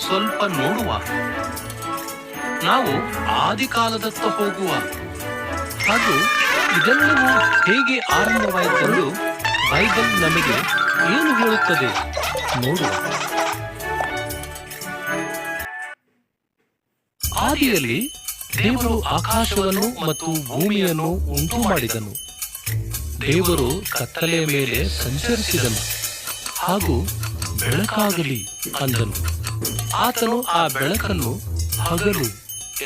ಸ್ವಲ್ಪ ನೋಡುವ. ನಾವು ಆದಿಕಾಲದತ್ತ ಹೋಗುವ ಹಾಗೂ ಇದೆಲ್ಲವೂ ಹೇಗೆ ಆರಂಭವಾಯಿತೆಂದು ಬೈಬಲ್ ನಮಗೆ ಏನು ಹೇಳುತ್ತದೆ ನೋಡುವ. ಆದಿಯಲ್ಲಿ ದೇವರು ಆಕಾಶವನ್ನು ಮತ್ತು ಭೂಮಿಯನ್ನು ಉಂಟು ಮಾಡಿದನು. ದೇವರು ಕತ್ತಲೆಯ ಮೇಲೆ ಸಂಚರಿಸಿದನು ಹಾಗೂ ಬೆಳಕಾಗಲಿ ಅಂದನು. ಆತನು ಆ ಬೆಳಕನ್ನು ಹಗಲು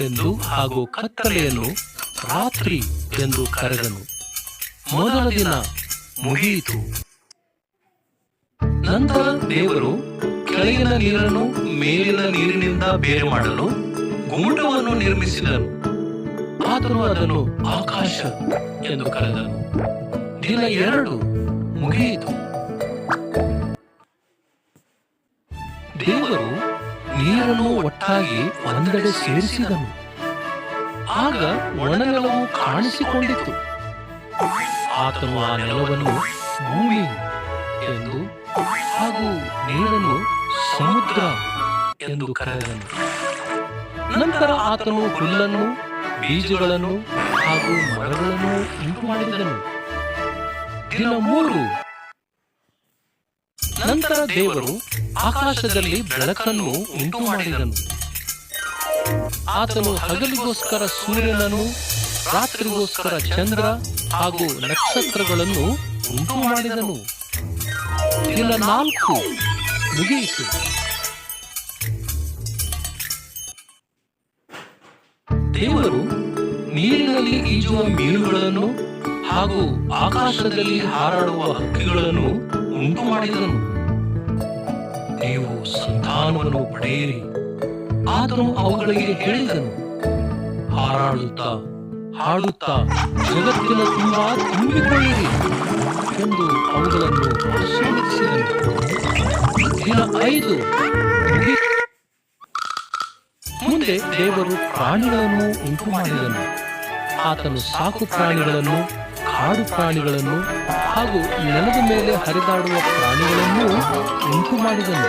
ಎಂದು ಹಾಗೂ ಕತ್ತಲೆಯನ್ನು ರಾತ್ರಿ ಎಂದು ಕರೆದನು. ಮೊದಲ ದಿನ ಮುಗಿಯಿತು. ನಂತರ ದೇವರು ಕೆಳಗಿನ ನೀರನ್ನು ಮೇಲಿನ ನೀರಿನಿಂದ ಬೇರೆ ಮಾಡಲು ಗುಮ್ಮಟವನ್ನು ನಿರ್ಮಿಸಿದನು. ಆತನು ಅದನ್ನು ಆಕಾಶ ಎಂದು ಕರೆದನು. ದಿನ 2 ಮುಗಿಯಿತು. ದೇವರು ನೀರನ್ನು ಒಟ್ಟಾಗಿ ಒಂದೆಡೆ ಸೇರಿಸಿದನು. ಆಗ ಒಣನೆಲವು ಕಾಣಿಸಿಕೊಂಡಿತು. ಆತನು ಆ ನೆಲವನ್ನು ಭೂಮಿ ಎಂದು ಹಾಗೂ ನೀರನ್ನು ಸಮುದ್ರ ಎಂದು ಕರೆದನು. ನಂತರ ಆತನು ಹುಲ್ಲನ್ನು, ಬೀಜಗಳನ್ನು ಹಾಗೂ ಮರಗಳನ್ನು ಉಂಟು ಮಾಡಿದನು. ದಿನ 3. ನಂತರ ದೇವರು ಆಕಾಶದಲ್ಲಿ ಬೆಳಕನ್ನು ಉಂಟು ಮಾಡಿದನು. ಆತನು ಹಗಲಿಗೋಸ್ಕರ ಸೂರ್ಯನನ್ನು, ರಾತ್ರಿಗೋಸ್ಕರ ಚಂದ್ರ ಹಾಗೂ ನಕ್ಷತ್ರಗಳನ್ನು ಉಂಟು ಮಾಡಿದನು. ದಿನ 4 ಮುಗಿಯಿತು. ದೇವರು ನೀರಿನಲ್ಲಿ ಈಜುವ ಮೀನುಗಳನ್ನು ಹಾಗೂ ಆಕಾಶದಲ್ಲಿ ಹಾರಾಡುವ ಹಕ್ಕಿಗಳನ್ನು ಉಂಟು ಮಾಡಿದನು. ನೀವು ಸಂತಾನವನ್ನು ಪಡೆಯಿರಿ. ಆತನು ಅವುಗಳಿಗೆ ಹೇಳಿದನು, ಹಾರಾಡುತ್ತಾ ಹಾಡುತ್ತಾ ಜಗತ್ತಿನ ತುಂಬಾ ತುಂಬಿಕೊಳ್ಳಿರಿ ಎಂದು ಅವುಗಳನ್ನು ಆಶೀರ್ವದಿಸಿದನು. ದಿನ 5 ಮುಂದೆ ದೇವರು ಪ್ರಾಣಿಗಳನ್ನು ಉಂಟು ಮಾಡಿದನು. ಆತನು ಸಾಕು ಪ್ರಾಣಿಗಳನ್ನು, ಕಾಡು ಪ್ರಾಣಿಗಳನ್ನು ಹಾಗೂ ನೆಲದ ಮೇಲೆ ಹರಿದಾಡುವ ಪ್ರಾಣಿಗಳನ್ನು ಉಂಟು ಮಾಡಿದನು.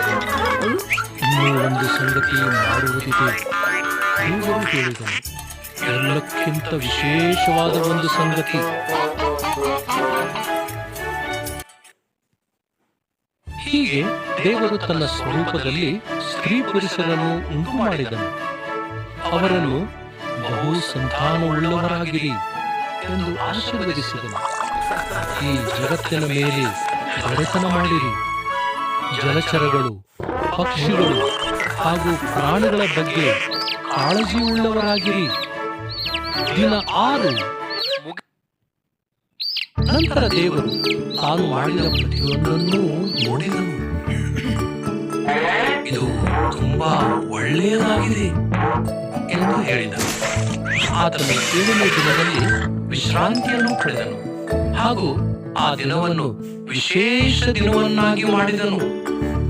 ಇನ್ನೂ ಒಂದು ಸಂಗತಿ ಮಾಡುವುದಿದೆ, ದೇವರು ಹೇಳಿದನು. ಎಲ್ಲಕ್ಕಿಂತ ವಿಶೇಷವಾದ ಒಂದು ಸಂಗತಿ. ಹೀಗೆ ದೇವರು ತನ್ನ ಸ್ವರೂಪದಲ್ಲಿ ಸ್ತ್ರೀ ಪುರುಷರನ್ನು ಉಂಟು ಮಾಡಿದನು. ಅವರನ್ನು ಬಹು ಸಂತಾನವುಳ್ಳವರಾಗಿರಿ ಎಂದು ಆಶೀರ್ವದಿಸಿದನು. ಈ ಜಗತ್ತಿನ ಮೇಲೆ ಒಡೆತನ ಮಾಡಿರಿ. ಜಲಚರಗಳು, ಪಕ್ಷಿಗಳು ಹಾಗೂ ಪ್ರಾಣಿಗಳ ಬಗ್ಗೆ ಕಾಳಜಿಯುಳ್ಳವರಾಗಿರಿ. ದಿನ 6 ನಂತರ ದೇವರು ತಾನು ಮಾಡಿದ ಪ್ರತಿಯೊಂದನ್ನು ನೋಡಿದನು. ಇದು ತುಂಬಾ ಒಳ್ಳೆಯದಾಗಿದೆ ಎಂದು ಹೇಳಿದನು. ಆತನು 7ನೇ ದಿನದಲ್ಲಿ ವಿಶ್ರಾಂತಿಯನ್ನು ಪಡೆದನು ಹಾಗೂ ಆ ದಿನವನ್ನು ವಿಶೇಷ ದಿನವನ್ನಾಗಿ ಮಾಡಿದನು.